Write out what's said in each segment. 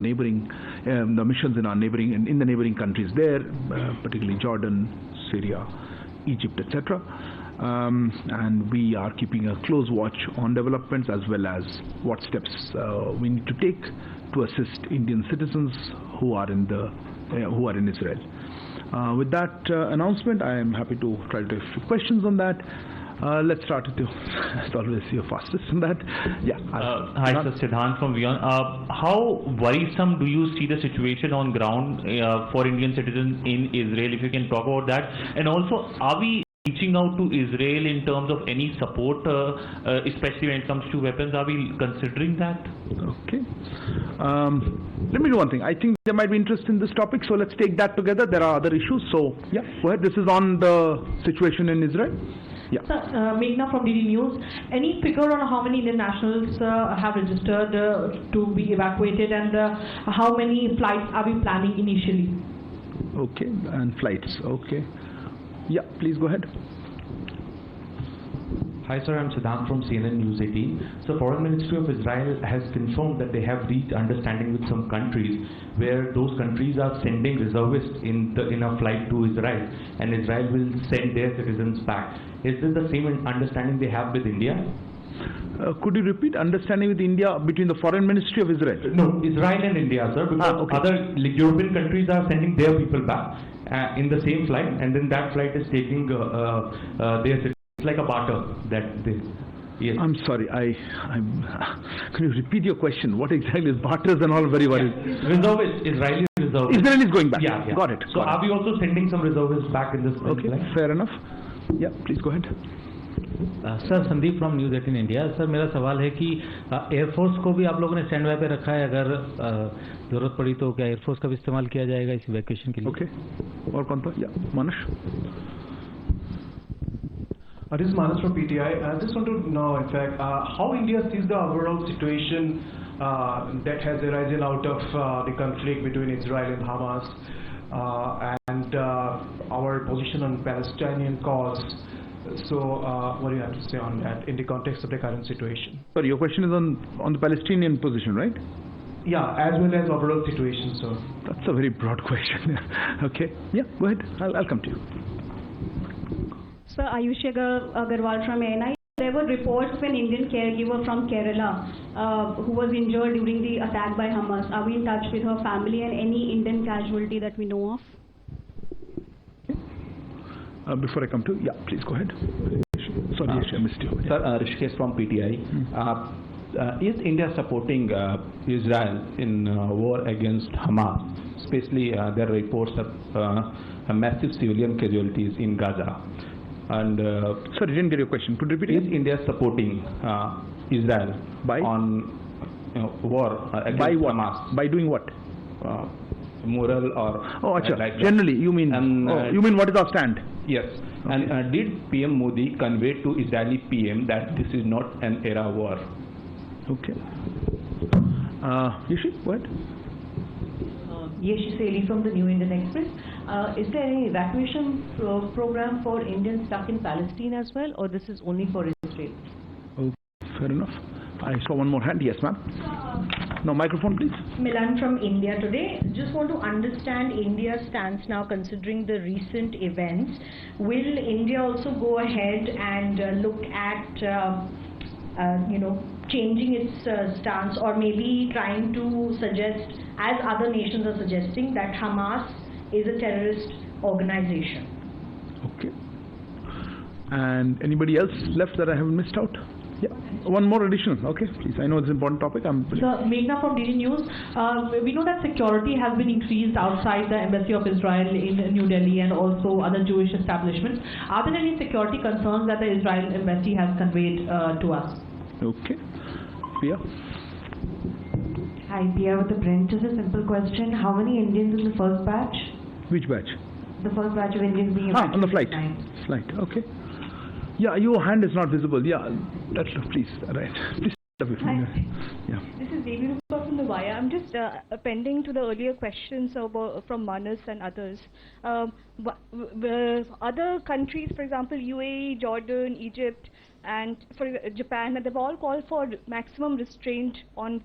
neighboring, the missions in our neighboring, in the neighboring countries there, particularly Jordan, Syria, Egypt, etc. And we are keeping a close watch on developments as well as what steps we need to take to assist Indian citizens who are in Israel. With that announcement, I am happy to try to take a few questions on that. Let's start with you. As always, you're fastest in that. Yeah. Hi, sir. Siddhant from Vion. How worrisome do you see the situation on ground for Indian citizens in Israel? If you can talk about that. And also, are we reaching out to Israel in terms of any support, especially when it comes to weapons? Are we considering that? Okay. Let me do one thing. I think there might be interest in this topic, so let's take that together. There are other issues. So, yeah, go ahead. This is on the situation in Israel. Yeah. Sir, Meghna from DD News. Any figure on how many Indian nationals have registered to be evacuated, and how many flights are we planning initially? Okay, and flights. Okay. Yeah, please go ahead. Hi sir, I'm Siddhant from CNN News 18. So Foreign Ministry of Israel has confirmed that they have reached understanding with some countries where those countries are sending reservists in a flight to Israel, and Israel will send their citizens back. Is this the same understanding they have with India? Could you repeat understanding with India between the Foreign Ministry of Israel? No, Israel and India, sir, because okay. Other European countries are sending their people back in the same flight, and then that flight is taking their citizens. It's like a barter that they. Yes. I'm sorry. Can you repeat your question? What exactly is barters and all? Very worried. Yeah. Reservists, Israeli reservists. Israel is going back. Yeah, yeah. Got it. So are we also sending some reservists back in this? Okay, flight? Fair enough. Yeah, please go ahead. Sir Sandeep from news 18 India. Sir मेरा सवाल है कि air force को भी आप लोगों ने stand by पे रखा है, अगर जरूरत पड़ी तो क्या एयरफोर्स का भी इस्तेमाल किया जाएगा इस इवैक्यूएशन के लिए? ओके. और कौन था? या मानस. This is Manas from PTI. I just want to know, in fact, how India sees the overall situation that has arisen out of the conflict between Israel and Hamas, and our position on Palestinian cause. So, what do you have to say on that in the context of the current situation? Sorry, your question is on the Palestinian position, right? Yeah, as well as overall situation, sir. That's a very broad question. Okay. Yeah, go ahead. I'll come to you. Sir, Ayush Agarwal from ANI. There were reports of an Indian caregiver from Kerala who was injured during the attack by Hamas. Are we in touch with her family and any Indian casualty that we know of? Okay. Before I come to, yeah, please go ahead. Sorry, I missed you. Sir, Rishikesh from PTI. Is India supporting Israel in war against Hamas? Especially there are reports of massive civilian casualties in Gaza. And sorry, didn't get your question. Could you repeat it? Is India supporting Israel on war against by what? Hamas? By doing what? Moral or like generally, you mean? You mean what is our stand? Yes. Okay. And did PM Modi convey to Israeli PM that this is not an era war? Okay. Yeshi, what? Yeshi Seli from the New Indian Express. Is there any evacuation program for Indians stuck in Palestine as well, or this is only for Israel? Oh, fair enough. I saw one more hand. Yes, ma'am. No, microphone, please. Milan from India Today. Just want to understand India's stance now, considering the recent events. Will India also go ahead and look at, changing its stance, or maybe trying to suggest, as other nations are suggesting, that Hamas is a terrorist organization? Okay. And anybody else left that I haven't missed out? Yeah, one more additional. Okay, please. I know it's an important topic. Sir, Meghna from DD News. We know that security has been increased outside the Embassy of Israel in New Delhi and also other Jewish establishments. Are there any security concerns that the Israel Embassy has conveyed to us? Okay. Pia? Hi, Pia with the print. Just a simple question. How many Indians in the first batch? Which batch? The first batch of Indians being evacuated. On the flight. Flight, okay. Yeah, your hand is not visible. Yeah, that's please. Right. Please. Hi. Yeah. This is Devi Rupa from the Vaya. I'm just appending to the earlier questions from Manas and others. Other countries, for example, UAE, Jordan, Egypt, and for Japan, they've all called for maximum restraint on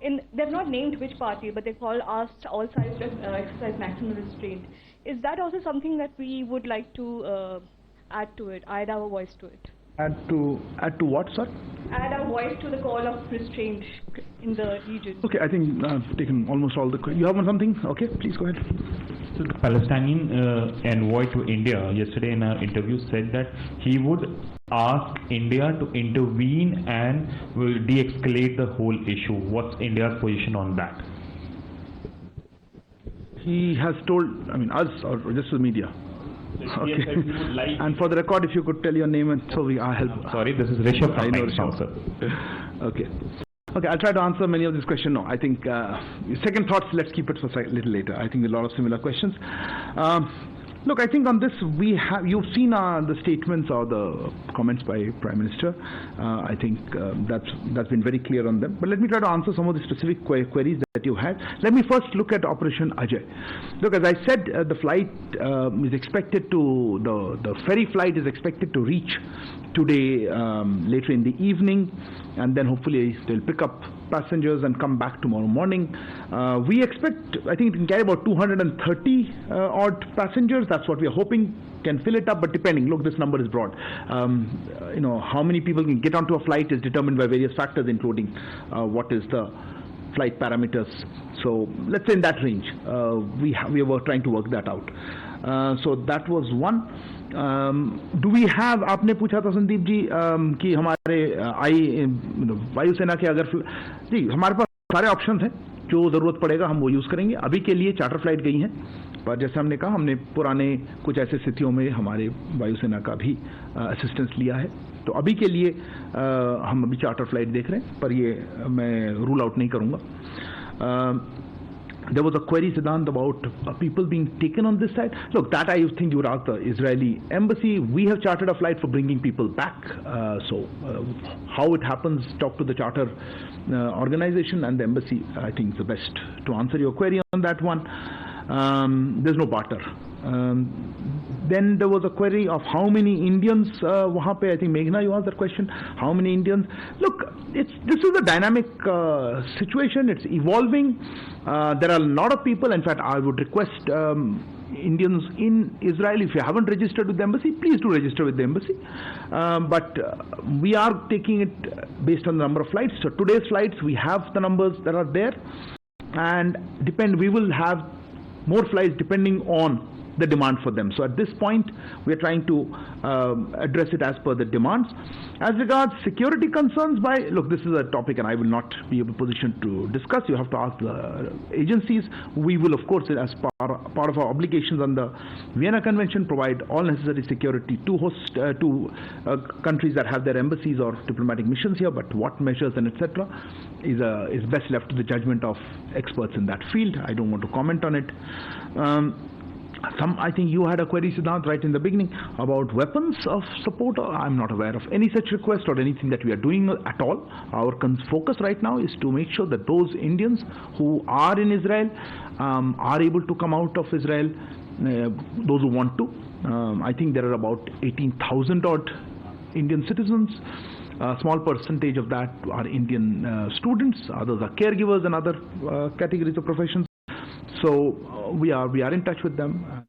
they've not named which party, but they call asked all sides to exercise maximum restraint. Is that also something that we would like to add to it, add our voice to it? Add to what, sir? Add our voice to the call of restraint in the region. Okay, I think I've taken almost all the... You have something? Okay, please go ahead. So the Palestinian envoy to India yesterday in an interview said that he would ask India to intervene and will de-escalate the whole issue. What's India's position on that? He has told, I mean, us or just the media? Okay. And for the record, if you could tell your name and so I'll help. Sorry, this is Rishabh from Rishabh. Okay. Okay, I'll try to answer many of these questions. No, I think second thoughts, let's keep it for a little later. I think there are a lot of similar questions. Look, I think on this, you've seen the statements or the comments by Prime Minister. I think that's been very clear on them. But let me try to answer some of the specific queries that you had. Let me first look at Operation Ajay. Look, as I said, the flight is expected to, the ferry flight is expected to reach today later in the evening, and then hopefully they'll pick up passengers and come back tomorrow morning. We expect, I think it can carry about 230 odd passengers. That's what we are hoping can fill it up, but depending, look, this number is broad. You know, how many people can get onto a flight is determined by various factors, including what is the flight parameters. So let's say in that range, we were trying to work that out. So that was one. Do we have, आपने पूछा था संदीप जी कि हमारे वायुसेना के अगर जी हमारे पास सारे ऑप्शंस हैं, जो ज़रूरत पड़ेगा हम वो यूज़ करेंगे. अभी के लिए चार्टर फ्लाइट गई हैं, पर जैसे हमने कहा हमने पुराने कुछ ऐसे स्थितियों में हमारे वायुसेना का भी असिस्टेंस लिया है. तो अभी के लिए हम अभी चार्टर फ्लाइट देख रहे हैं, पर ये मैं रूल आउट नहीं करूँगा. There was a query, Siddhant, about people being taken on this side. Look, that I think you would ask the Israeli embassy. We have chartered a flight for bringing people back. So how it happens, talk to the charter organization and the embassy. I think it's the best to answer your query on that one. There's no barter. Then there was a query of how many Indians wahan pe. I think Meghna, you asked that question. How many Indians? Look, this is a dynamic situation. It's evolving. There are a lot of people. In fact, I would request Indians in Israel, if you haven't registered with the embassy, please do register with the embassy. But we are taking it based on the number of flights. So today's flights, we have the numbers that are there, and we will have more flights depending on the demand for them. So at this point, we are trying to address it as per the demands. As regards security concerns, look, this is a topic and I will not be in a position to discuss. You have to ask the agencies. We will, of course, as part of our obligations on the Vienna Convention, provide all necessary security to countries that have their embassies or diplomatic missions here. But what measures and etc. is best left to the judgment of experts in that field. I don't want to comment on it. I think you had a query, Siddhant, right in the beginning about weapons of support. I'm not aware of any such request or anything that we are doing at all. Our focus right now is to make sure that those Indians who are in Israel are able to come out of Israel, those who want to. I think there are about 18,000 odd Indian citizens. A small percentage of that are Indian students. Others are caregivers and other categories of professions. So we are in touch with them.